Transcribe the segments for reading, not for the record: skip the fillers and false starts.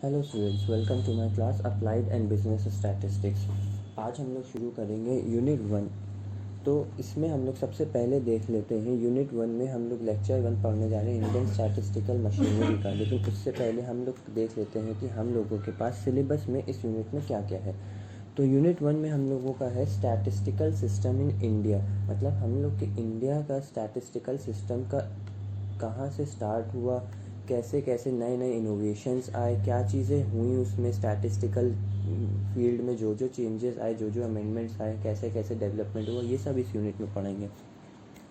Hello students, welcome to my class applied and business statistics. आज हम लोग शुरू करेंगे यूनिट 1। तो इसमें हम लोग सबसे पहले देख लेते हैं। यूनिट 1 में हम लोग लेक्चर 1 पढ़ने जा रहे हैं इंडियन स्टैटिस्टिकल मशीनरी का। लेकिन उससे पहले हम लोग देख लेते हैं कि हम लोगों के पास सिलेबस में इस यूनिट में क्या क्या है। तो यूनिट 1 में हम लोगों का है स्टैटिस्टिकल सिस्टम इन इंडिया, मतलब हम लोग के इंडिया का स्टैटिस्टिकल सिस्टम का कहाँ से स्टार्ट हुआ, कैसे कैसे नए नए इनोवेशंस आए, क्या चीज़ें हुई उसमें स्टैटिस्टिकल फील्ड में, जो जो चेंजेस आए, जो जो अमेंडमेंट्स आए, कैसे कैसे डेवलपमेंट हुआ, ये सब इस यूनिट में पढ़ेंगे।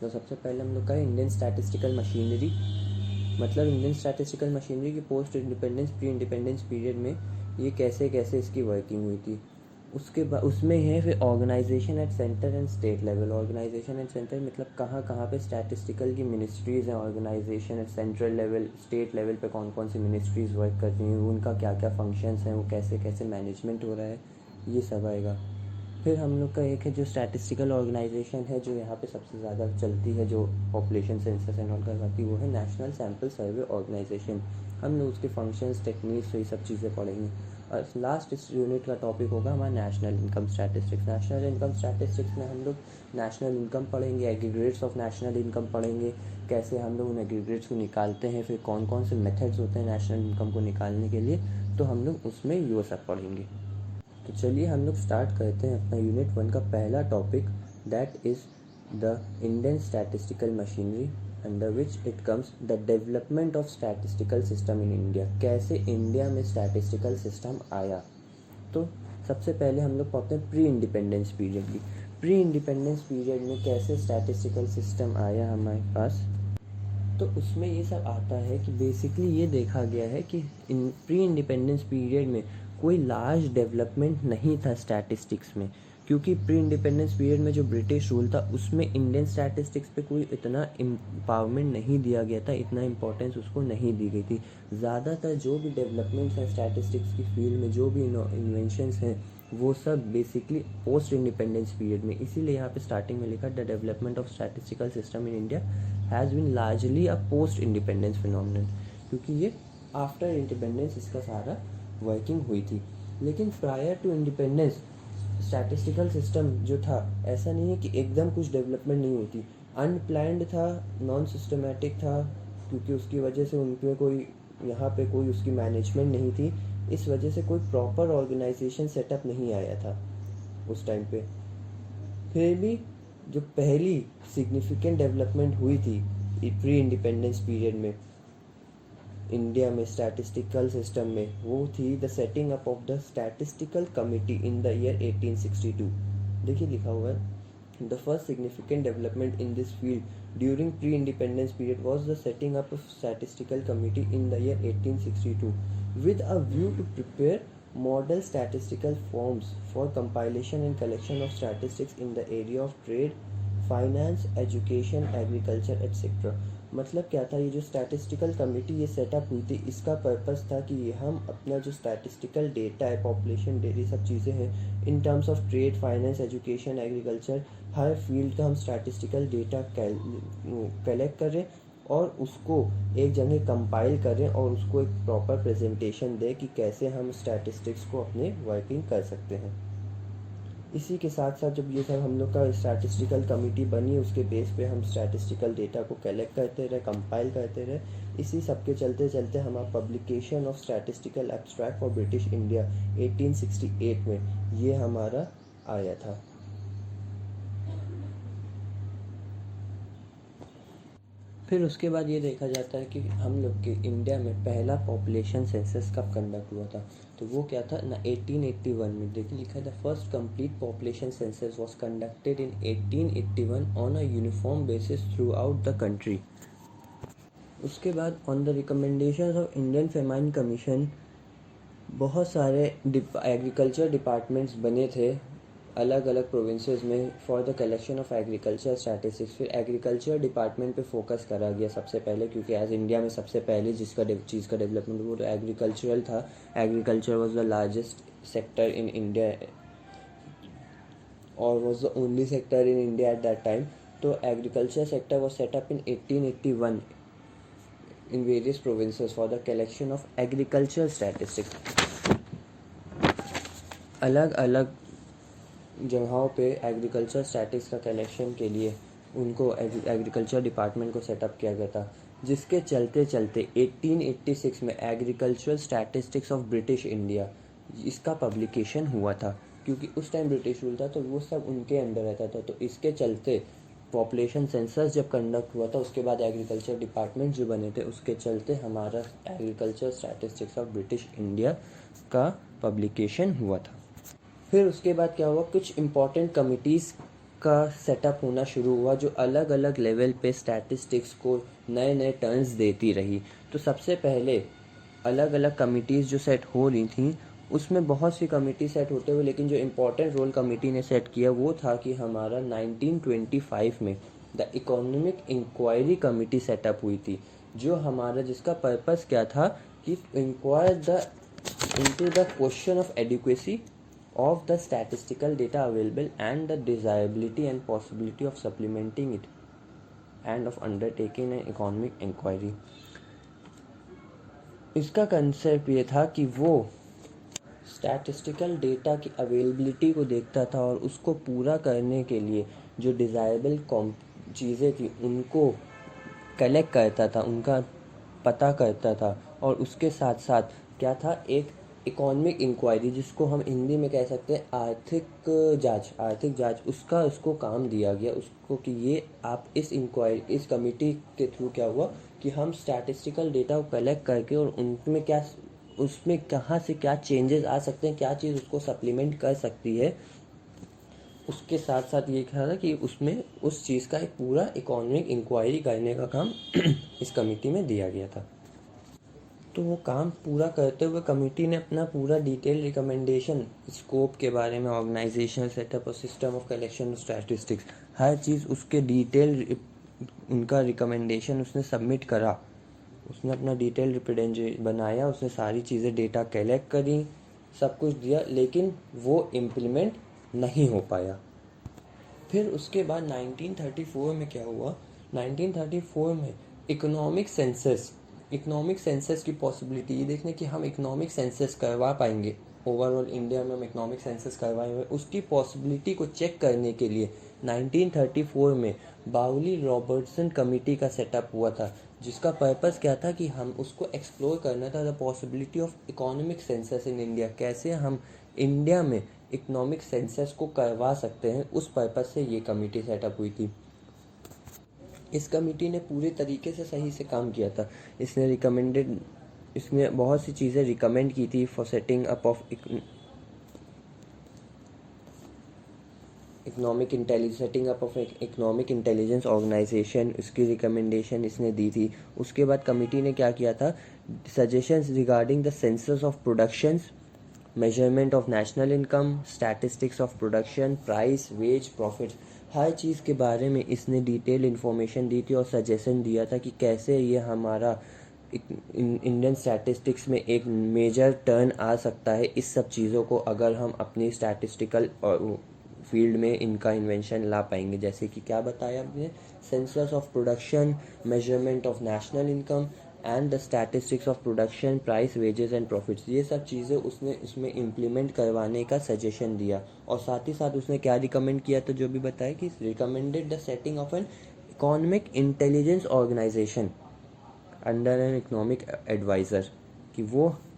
तो सबसे पहले हम लोग का इंडियन स्टैटिस्टिकल मशीनरी, मतलब इंडियन स्टैटिस्टिकल मशीनरी की post independence pre independence period में ये कैसे कैसे इसकी वर्किंग हुई थी। उसके बाद उसमें है फिर organisation at centre and state level. Organisation at centre मतलब कहाँ कहाँ पे स्टैटिस्टिकल की मिनिस्ट्रीज़ हैं। Organisation at central level, state level पे कौन कौन सी मिनिस्ट्रीज़ वर्क कर रही हैं, उनका क्या क्या फंक्शंस हैं, वो कैसे कैसे मैनेजमेंट हो रहा है, ये सब आएगा। फिर हम लोग का एक है जो स्टैटिस्टिकल ऑर्गेनाइजेशन है, जो यहाँ पे सबसे ज़्यादा चलती है, जो पॉपुलेशन सेंसस एंड ऑल करवाती है, वो है नेशनल सैम्पल सर्वे ऑर्गेनाइजेशन। हम लोग उसके फंक्शंस, टेक्निक्स, ये सब चीज़ें पढ़ेंगे। और लास्ट इस यूनिट का टॉपिक होगा हमारा national income statistics. National income statistics में हम लोग नेशनल इनकम पढ़ेंगे, एग्रीगेट्स ऑफ नेशनल इनकम पढ़ेंगे, कैसे हम लोग उन एग्रीगेट्स को निकालते हैं, फिर कौन कौन से मेथड्स होते हैं नेशनल इनकम को निकालने के लिए। तो हम लोग उसमें ये सब पढ़ेंगे। तो चलिए हम लोग स्टार्ट करते हैं अपना यूनिट 1 का पहला topic, that is the Indian statistical machinery, under which it comes the development of statistical system in India. कैसे इंडिया में स्टैटिस्टिकल सिस्टम आया। तो सबसे पहले हम लोग पढ़ते हैं प्री इंडिपेंडेंस पीरियड की। प्री इंडिपेंडेंस पीरियड में कैसे स्टैटिस्टिकल सिस्टम आया हमारे पास। तो उसमें ये सब आता है कि बेसिकली ये देखा गया है कि इन प्री इंडिपेंडेंस पीरियड में कोई लार्ज डेवलपमेंट नहीं था स्टैटिस्टिक्स में, क्योंकि प्री इंडिपेंडेंस पीरियड में जो ब्रिटिश रूल था उसमें इंडियन स्टैटिस्टिक्स पे कोई इतना एम्पावरमेंट नहीं दिया गया था, इतना इम्पोर्टेंस उसको नहीं दी गई थी। ज़्यादातर जो भी डेवलपमेंट्स हैं स्टैटिस्टिक्स की फील्ड में, जो भी इन्वेंशंस हैं, वो सब बेसिकली पोस्ट इंडिपेंडेंस पीरियड में। इसीलिए यहाँ पे स्टार्टिंग में लिखा the development of statistical system in India has been largely a post independence phenomenon, क्योंकि ये आफ्टर इंडिपेंडेंस इसका सारा वर्किंग हुई थी। लेकिन prior to independence statistical system जो था, ऐसा नहीं है कि एकदम कुछ डेवलपमेंट नहीं हुई थी। अनप्लैंड था, नॉन सिस्टमेटिक था, क्योंकि उसकी वजह से उनमें कोई, यहाँ पे कोई उसकी मैनेजमेंट नहीं थी। इस वजह से कोई प्रॉपर ऑर्गेनाइजेशन सेटअप नहीं आया था उस टाइम पे। फिर भी जो पहली सिग्निफिकेंट डेवलपमेंट हुई थी प्री इंडिपेंडेंस पीरियड में इंडिया में स्टैटिस्टिकल सिस्टम में, वो थी the setting up of the statistical committee in the year 1862। देखिए लिखा हुआ है, the first significant development in this field during pre independence period was the setting up of statistical committee in the year 1862 with a view to prepare model statistical forms for compilation and collection of statistics in the area of trade, finance, education, agriculture, etc. मतलब क्या था, ये जो statistical committee ये setup हुई थी, इसका purpose था कि ये हम अपना जो स्टैटिस्टिकल डेटा है, पॉपुलेशन डेटा, ये सब चीज़ें हैं in terms of trade, finance, education, agriculture, her field का हम स्टैटिस्टिकल डेटा कलेक्ट करें और उसको एक जगह कंपाइल करें और उसको एक प्रॉपर प्रेजेंटेशन दें कि कैसे हम स्टैटिस्टिक्स को अपने वर्किंग कर सकते हैं। इसी के साथ साथ जब ये सब हम लोग का स्टैटिस्टिकल कमेटी बनी, उसके बेस पे हम स्टैटिस्टिकल डेटा को कलेक्ट करते रहे, कंपाइल करते रहे। इसी सब के चलते चलते हमारा publication of statistical abstract for British India 1868 में ये हमारा आया था। फिर उसके बाद ये देखा जाता है कि हम लोग के इंडिया में पहला पॉपुलेशन सेंसस कब कंडक्ट हुआ था। तो वो क्या था ना, 1881 में। देखिए लिखा है, the first complete population census was conducted in 1881 on a uniform basis through out the country. उसके बाद on the recommendation of Indian famine commission बहुत सारे एग्रीकल्चर डिपार्टमेंट्स बने थे अलग अलग प्रोविंसेस में for the collection of agriculture statistics. फिर एग्रीकल्चर डिपार्टमेंट पे फोकस करा गया सबसे पहले, क्योंकि एज इंडिया में सबसे पहले जिसका चीज़ का डेवलपमेंट वो तो एग्रीकल्चरल था। Agriculture was the largest sector in India और was the only sector in India at that time. तो agriculture sector was set up in 1881 in various provinces for the collection of agricultural statistics। अलग अलग जगहों पे agriculture statistics का collection के लिए उनको एग्रीकल्चर डिपार्टमेंट को सेटअप किया गया था, जिसके चलते चलते 1886 में agricultural statistics of British India इसका पब्लिकेशन हुआ था। क्योंकि उस टाइम ब्रिटिश रूल था तो वो सब उनके अंडर रहता था, तो इसके चलते पॉपुलेशन सेंसस जब कंडक्ट हुआ था उसके बाद एग्रीकल्चर डिपार्टमेंट जो बने थे उसके चलते हमारा agriculture statistics of British India का पब्लिकेशन हुआ था। फिर उसके बाद क्या हुआ, कुछ इम्पॉर्टेंट कमिटीज़ का सेटअप होना शुरू हुआ जो अलग अलग लेवल पे स्टैटिस्टिक्स को नए नए टर्न्स देती रही। तो सबसे पहले अलग अलग कमिटीज़ जो सेट हो रही थी उसमें बहुत सी कमिटी सेट होते हुए, लेकिन जो इम्पोर्टेंट रोल कमेटी ने सेट किया वो था कि हमारा 1925 में the economic inquiry committee setup हुई थी, जो हमारा जिसका पर्पस क्या था कि inquire into the question of adequacy of the statistical data available and the desirability and possibility of supplementing it and of undertaking an economic inquiry। इसका concept ये था कि वो स्टैटिस्टिकल डेटा की अवेलेबिलिटी को देखता था और उसको पूरा करने के लिए जो डिज़ायरेबल चीज़ें थी उनको कलेक्ट करता था, उनका पता करता था, और उसके साथ साथ क्या था, एक इकोनॉमिक इंक्वायरी जिसको हम हिंदी में कह सकते हैं आर्थिक जांच उसको काम दिया गया उसको कि ये आप इस कमेटी के थ्रू क्या हुआ कि हम स्टैटिस्टिकल डेटा को कलेक्ट करके और उसमें कहाँ से क्या चेंजेस आ सकते हैं, क्या चीज़ उसको सप्लीमेंट कर सकती है। उसके साथ साथ ये कहा था कि उसमें उस चीज़ का एक पूरा इकोनॉमिक इंक्वायरी करने का काम इस कमेटी में दिया गया था। तो वो काम पूरा करते हुए कमेटी ने अपना पूरा डिटेल रिकमेंडेशन स्कोप के बारे में, ऑर्गेनाइजेशनल सेटअप और system of collection of statistics, हर चीज़ उसके डिटेल उनका रिकमेंडेशन उसने सबमिट करा। उसने अपना डिटेल रिप्रेजेंटेशन बनाया, उसने सारी चीज़ें डेटा कलेक्ट करी, सब कुछ दिया, लेकिन वो इम्प्लीमेंट नहीं हो पाया। फिर उसके बाद 1934 में क्या हुआ, 1934 में इकोनॉमिक सेंसस की पॉसिबिलिटी ये देखने कि हम इकोनॉमिक सेंसस करवा पाएंगे, ओवरऑल इंडिया में हम इकोनॉमिक सेंसस करवाएंगे, उसकी पॉसिबिलिटी को चेक करने के लिए 1934 में बाउली रॉबर्टसन कमेटी का सेटअप हुआ था, जिसका पर्पस क्या था कि हम उसको एक्सप्लोर करना था the possibility of economic census in India, कैसे हम इंडिया में इकोनॉमिक सेंसस को करवा सकते हैं। उस पर्पस से ये कमेटी सेटअप हुई थी। इस कमेटी ने पूरे तरीके से सही से काम किया था। इसने बहुत सी चीज़ें रिकमेंड की थी for setting up of economic intelligence organisation, उसकी रिकमेंडेशन इसने दी थी। उसके बाद कमेटी ने क्या किया था, suggestions regarding the census of productions, measurement of national income, statistics of production, price, wage, profit, हर चीज़ के बारे में इसने डिटेल इन्फॉर्मेशन दी थी और सजेशन दिया था कि कैसे ये हमारा इंडियन स्टैटिस्टिक्स में एक मेजर टर्न आ सकता है इस सब चीज़ों को अगर हम अपनी स्टैटिस्टिकल फील्ड में इनका इन्वेंशन ला पाएंगे। जैसे कि क्या बताया हमने, census of production, measurement of national income and the statistics of production, price, wages and profits, ये सब चीज़ें उसने इसमें इम्प्लीमेंट करवाने का सजेशन दिया। और साथ ही साथ उसने क्या रिकमेंड किया, तो जो भी बताया कि recommended the setting of an economic intelligence organisation under an economic adviser,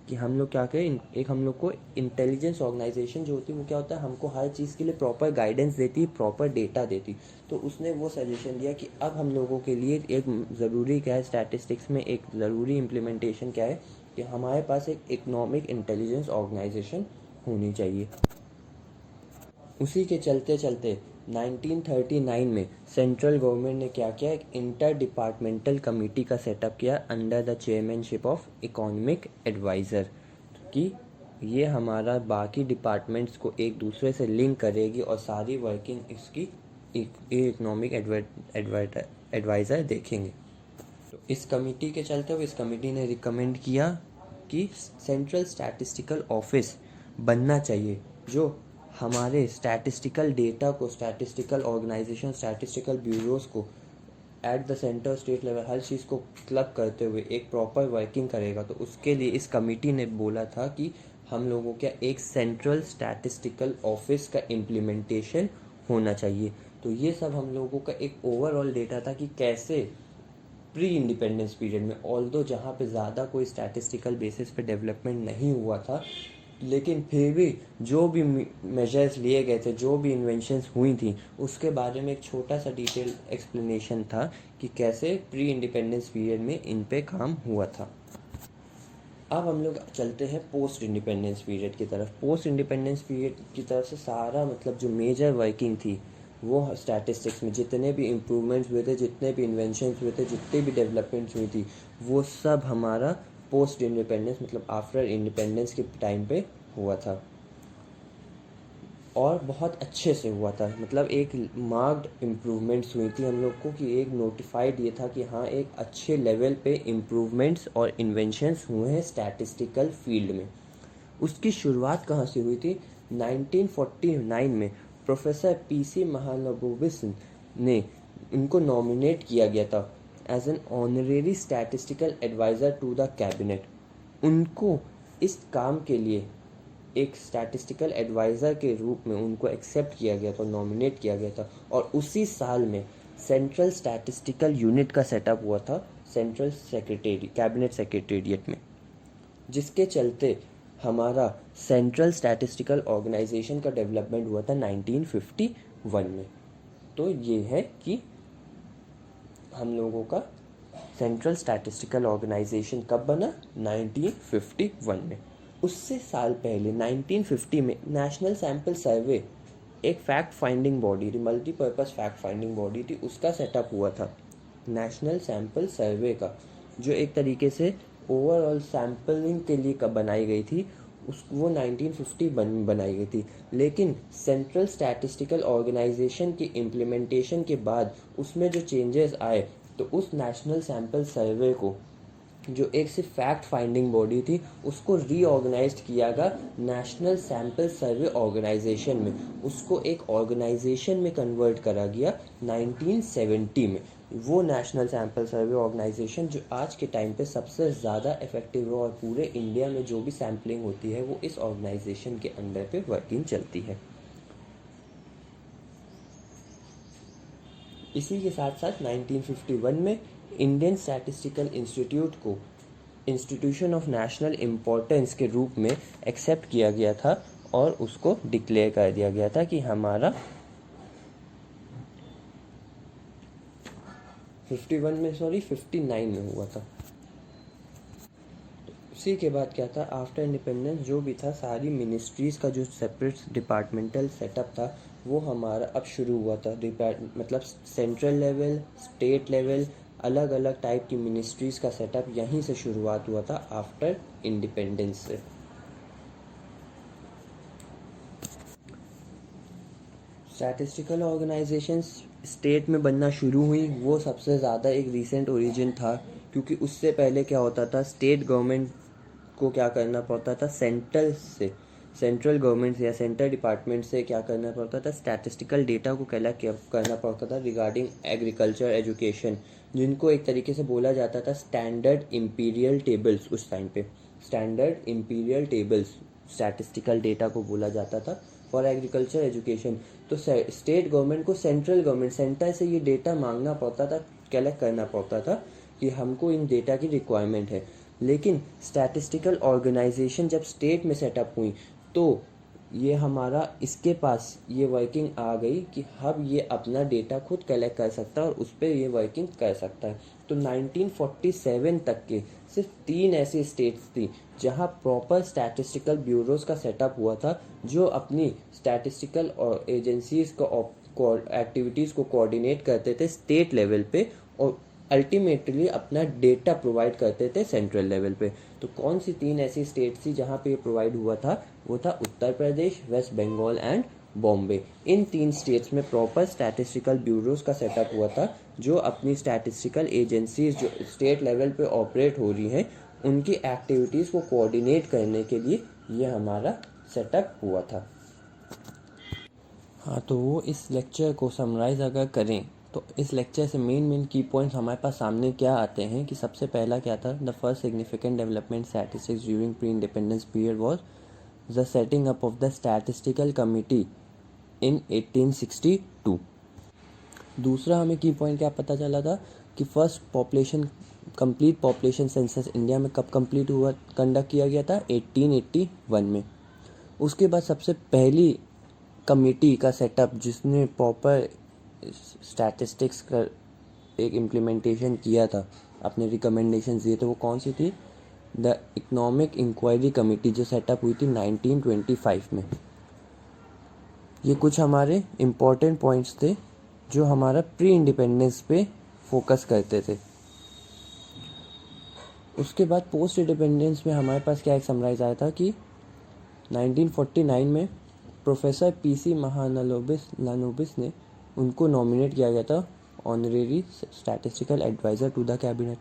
कि हम लोग क्या करें, एक हम लोग को इंटेलिजेंस ऑर्गेनाइजेशन जो होती है वो क्या होता है, हमको हर चीज़ के लिए प्रॉपर गाइडेंस देती, प्रॉपर डेटा देती। तो उसने वो सजेशन दिया कि अब हम लोगों के लिए एक ज़रूरी क्या है, स्टैटिस्टिक्स में एक ज़रूरी इम्प्लीमेंटेशन क्या है कि हमारे पास एक इकोनॉमिक इंटेलिजेंस ऑर्गेनाइजेशन होनी चाहिए। उसी के चलते चलते 1939 में सेंट्रल गवर्नमेंट ने क्या किया, एक इंटर डिपार्टमेंटल कमेटी का सेटअप किया under the chairmanship of economic adviser, कि ये हमारा बाकी डिपार्टमेंट्स को एक दूसरे से लिंक करेगी और सारी वर्किंग इसकी इकोनॉमिक एडवाइज़र देखेंगे। तो इस कमेटी के चलते हुए इस कमेटी ने रिकमेंड किया कि सेंट्रल स्टैटिस्टिकल ऑफिस बनना चाहिए जो हमारे स्टैटिस्टिकल डेटा को, स्टैटिस्टिकल ऑर्गेनाइजेशन, स्टैटिस्टिकल ब्यूरोज़ को at the centre state level हर चीज़ को क्लब करते हुए एक प्रॉपर वर्किंग करेगा, तो उसके लिए इस कमेटी ने बोला था कि हम लोगों का एक सेंट्रल स्टैटिस्टिकल ऑफिस का इम्प्लीमेंटेशन होना चाहिए। तो ये सब हम लोगों का एक ओवरऑल डेटा था कि कैसे प्री इंडिपेंडेंस पीरियड में, ऑल्दो जहाँ पे ज़्यादा कोई स्टैटिस्टिकल बेसिस पे डेवलपमेंट नहीं हुआ था, लेकिन फिर भी जो भी मेजर्स लिए गए थे, जो भी इन्वेंशंस हुई थी, उसके बारे में एक छोटा सा डिटेल एक्सप्लेनेशन था कि कैसे प्री इंडिपेंडेंस पीरियड में इन पे काम हुआ था। अब हम लोग चलते हैं पोस्ट इंडिपेंडेंस पीरियड की तरफ। पोस्ट इंडिपेंडेंस पीरियड की तरफ से सारा मतलब जो मेजर वर्किंग थी वो स्टैटिस्टिक्स में जितने भी इम्प्रूवमेंट्स हुए थे, जितने भी इन्वेंशंस हुए थे, जितने भी डेवलपमेंट्स हुई थी, वो सब हमारा पोस्ट इंडिपेंडेंस मतलब आफ्टर इंडिपेंडेंस के टाइम पे हुआ था और बहुत अच्छे से हुआ था। मतलब एक मार्क्ड इम्प्रूवमेंट्स हुई थी हम लोग को कि एक नोटिफाइड ये था कि हाँ एक अच्छे लेवल पे इम्प्रूवमेंट्स और इन्वेंशंस हुए हैं स्टैटिस्टिकल फील्ड में। उसकी शुरुआत कहाँ से हुई थी? 1949 में प्रोफेसर पीसी महालनोबिस ने उनको नॉमिनेट किया गया था as an honorary statistical adviser to the cabinet. उनको इस काम के लिए एक स्टैटिस्टिकल एडवाइज़र के रूप में उनको एक्सेप्ट किया गया था, नॉमिनेट किया गया था, और उसी साल में सेंट्रल स्टैटिस्टिकल यूनिट का सेटअप हुआ था सेंट्रल कैबिनेट सेक्रेटेरिएट में, जिसके चलते हमारा सेंट्रल स्टैटिस्टिकल ऑर्गेनाइजेशन का डेवलपमेंट हुआ था 1951 में। तो ये है कि हम लोगों का सेंट्रल स्टैटिस्टिकल ऑर्गेनाइजेशन कब बना? 1951 में। उससे साल पहले 1950 में नेशनल सैम्पल सर्वे एक फैक्ट फाइंडिंग बॉडी थी, मल्टीपर्पज़ फैक्ट फाइंडिंग बॉडी थी, उसका सेटअप हुआ था नेशनल सैम्पल सर्वे का, जो एक तरीके से ओवरऑल सैम्पलिंग के लिए कब बनाई गई थी, वो 1950 बनाई गई थी। लेकिन सेंट्रल स्टैटिस्टिकल ऑर्गेनाइजेशन की इम्प्लीमेंटेशन के बाद उसमें जो चेंजेस आए, तो उस नेशनल सैम्पल सर्वे को जो एक सिर्फ फैक्ट फाइंडिंग बॉडी थी उसको रीऑर्गेनाइज्ड किया गया नेशनल सैम्पल सर्वे ऑर्गेनाइजेशन में, उसको एक ऑर्गेनाइजेशन में कन्वर्ट करा गया 1970 में। वो नेशनल सैम्पल सर्वे ऑर्गेनाइजेशन जो आज के टाइम पे सबसे ज़्यादा इफेक्टिव है और पूरे इंडिया में जो भी सैम्पलिंग होती है वो इस ऑर्गेनाइजेशन के अंडर पे वर्किंग चलती है। इसी के साथ साथ 1951 में इंडियन स्टैटिस्टिकल इंस्टीट्यूट को इंस्टीट्यूशन ऑफ नेशनल इम्पोर्टेंस के रूप में एक्सेप्ट किया गया था और उसको डिक्लेयर कर दिया गया था कि हमारा 59 में हुआ था। उसी के बाद क्या था, आफ्टर इंडिपेंडेंस जो भी था सारी मिनिस्ट्रीज़ का जो सेपरेट डिपार्टमेंटल सेटअप था वो हमारा अब शुरू हुआ था। मतलब सेंट्रल लेवल, स्टेट लेवल, अलग अलग टाइप की मिनिस्ट्रीज़ का सेटअप यहीं से शुरुआत हुआ था आफ्टर इंडिपेंडेंस से। स्टैटिस्टिकल ऑर्गेनाइजेशंस स्टेट में बनना शुरू हुई, वो सबसे ज़्यादा एक रीसेंट ओरिजिन था, क्योंकि उससे पहले क्या होता था, स्टेट गवर्नमेंट को क्या करना पड़ता था, सेंट्रल गवर्नमेंट या सेंट्रल डिपार्टमेंट से क्या करना पड़ता था, स्टैटिस्टिकल डेटा को कलेक्ट करना पड़ता था रिगार्डिंग एग्रीकल्चर एजुकेशन, जिनको एक तरीके से बोला जाता था स्टैंडर्ड इम्पीरियल टेबल्स। उस टाइम पे standard imperial tables statistical data को बोला जाता था फॉर एग्रीकल्चर एजुकेशन। तो स्टेट गवर्नमेंट को सेंटर से ये डेटा मांगना पड़ता था, कलेक्ट करना पड़ता था कि हमको इन डेटा की रिक्वायरमेंट है। लेकिन स्टैटिस्टिकल ऑर्गेनाइजेशन जब स्टेट में सेटअप हुई तो ये हमारा इसके पास ये वर्किंग आ गई कि अब ये अपना डेटा खुद कलेक्ट कर सकता है और उस पर ये वर्किंग कर सकता है। तो 1947 तक के सिर्फ 3 ऐसी स्टेट्स थी जहां प्रॉपर स्टैटिस्टिकल ब्यूरोज का सेटअप हुआ था, जो अपनी स्टैटिस्टिकल एजेंसीज को एक्टिविटीज़ को कोऑर्डिनेट करते थे स्टेट लेवल पे और अल्टीमेटली अपना डेटा प्रोवाइड करते थे सेंट्रल लेवल पे। तो कौन सी 3 ऐसी स्टेट्स थी जहाँ पे प्रोवाइड हुआ था? वो था Uttar Pradesh, West Bengal and Bombay. In 3 states में प्रॉपर स्टैटिस्टिकल ब्यूरोज का सेटअप हुआ था, जो अपनी स्टैटिस्टिकल एजेंसीज जो स्टेट लेवल पे ऑपरेट हो रही हैं उनकी एक्टिविटीज़ को कोऑर्डिनेट करने के लिए ये हमारा सेटअप हुआ था। हाँ, तो वो इस लेक्चर को समराइज़ अगर करें तो इस लेक्चर से मेन की पॉइंट्स हमारे पास सामने क्या आते हैं कि सबसे पहला क्या था, the first significant development statistics during pre independence period was the setting up of the statistical committee इन 1862। दूसरा हमें की पॉइंट क्या पता चला था कि first complete population census India में कब कंप्लीट हुआ, कंडक्ट किया गया था 1881 में। उसके बाद सबसे पहली कमेटी का सेटअप जिसने प्रॉपर स्टैटिस्टिक्स का एक इम्प्लीमेंटेशन किया था, अपने रिकमेंडेशन दिए थे, वो कौन सी थी, द इकोनॉमिक इंक्वायरी कमेटी, जो सेटअप हुई थी 1925 में। ये कुछ हमारे इम्पोर्टेंट पॉइंट्स थे जो हमारा प्री इंडिपेंडेंस पे फोकस करते थे। उसके बाद पोस्ट इंडिपेंडेंस में हमारे पास क्या एक समराइज आया था कि 1949 में प्रोफेसर पीसी महालनोबिस ने उनको नॉमिनेट किया गया था honorary statistical adviser to the cabinet.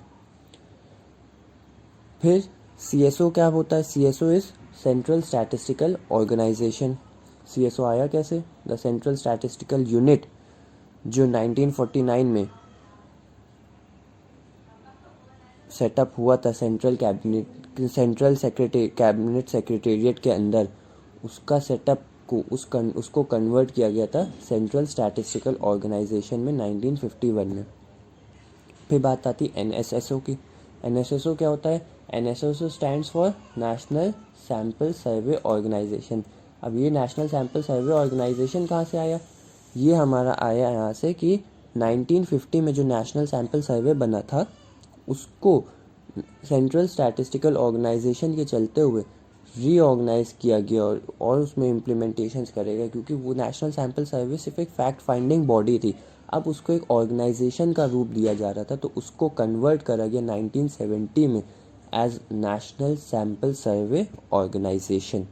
फिर सीएसओ क्या होता है, CSO is central statistical organisation. CSO आया कैसे, द सेंट्रल स्टैटिस्टिकल यूनिट, जो 1949 में सेटअप हुआ था सेंट्रल कैबिनेट सेक्रेटेरिएट के अंदर, उसका सेटअप को उसको कन्वर्ट किया गया था सेंट्रल स्टैटिस्टिकल ऑर्गेनाइजेशन में 1951 में। फिर बात आती है एनएसएसओ की। एनएसएसओ क्या होता है, NSSO stands for national sample survey organisation. अब ये नेशनल सैम्पल सर्वे ऑर्गेनाइजेशन कहाँ से आया, ये हमारा आया यहाँ से कि 1950 में जो नेशनल सैम्पल सर्वे बना था उसको सेंट्रल स्टैटिस्टिकल ऑर्गेनाइजेशन के चलते हुए रीऑर्गेनाइज किया गया और उसमें इम्प्लीमेंटेशंस करेगा, क्योंकि वो नेशनल सैम्पल सर्वे सिर्फ एक फैक्ट फाइंडिंग बॉडी थी, अब उसको एक ऑर्गेनाइजेशन का रूप दिया जा रहा था, तो उसको कन्वर्ट करा गया 1970 में as national sample survey organisation.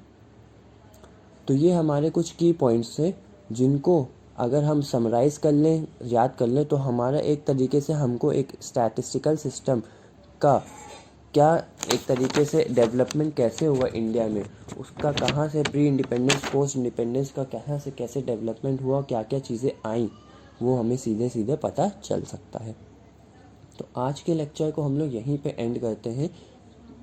तो ये हमारे कुछ की पॉइंट्स थे जिनको अगर हम समराइज़ कर लें, याद कर लें, तो हमारा एक तरीके से हमको एक स्टैटिस्टिकल सिस्टम का क्या एक तरीके से डेवलपमेंट कैसे हुआ इंडिया में, उसका कहाँ से प्री इंडिपेंडेंस पोस्ट इंडिपेंडेंस का कहाँ से कैसे डेवलपमेंट हुआ, क्या क्या चीज़ें आईं, वो हमें सीधे पता चल सकता है। तो आज के लेक्चर को हम लोग यहीं पे एंड करते हैं।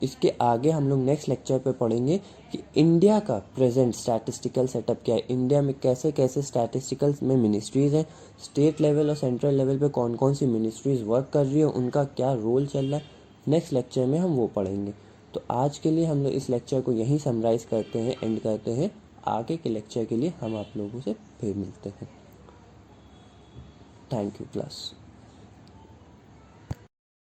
इसके आगे हम लोग नेक्स्ट लेक्चर पे पढ़ेंगे कि इंडिया का प्रेजेंट स्टैटिस्टिकल सेटअप क्या है, इंडिया में कैसे कैसे स्टैटिस्टिकल में मिनिस्ट्रीज़ हैं, स्टेट लेवल और सेंट्रल लेवल पे कौन कौन सी मिनिस्ट्रीज़ वर्क कर रही है, उनका क्या रोल चल रहा है। नेक्स्ट लेक्चर में हम वो पढ़ेंगे। तो आज के लिए हम लोग इस लेक्चर को यहीं समराइज़ करते हैं, एंड करते हैं। आगे के लेक्चर के लिए हम आप लोगों से फिर मिलते हैं। Thank you class.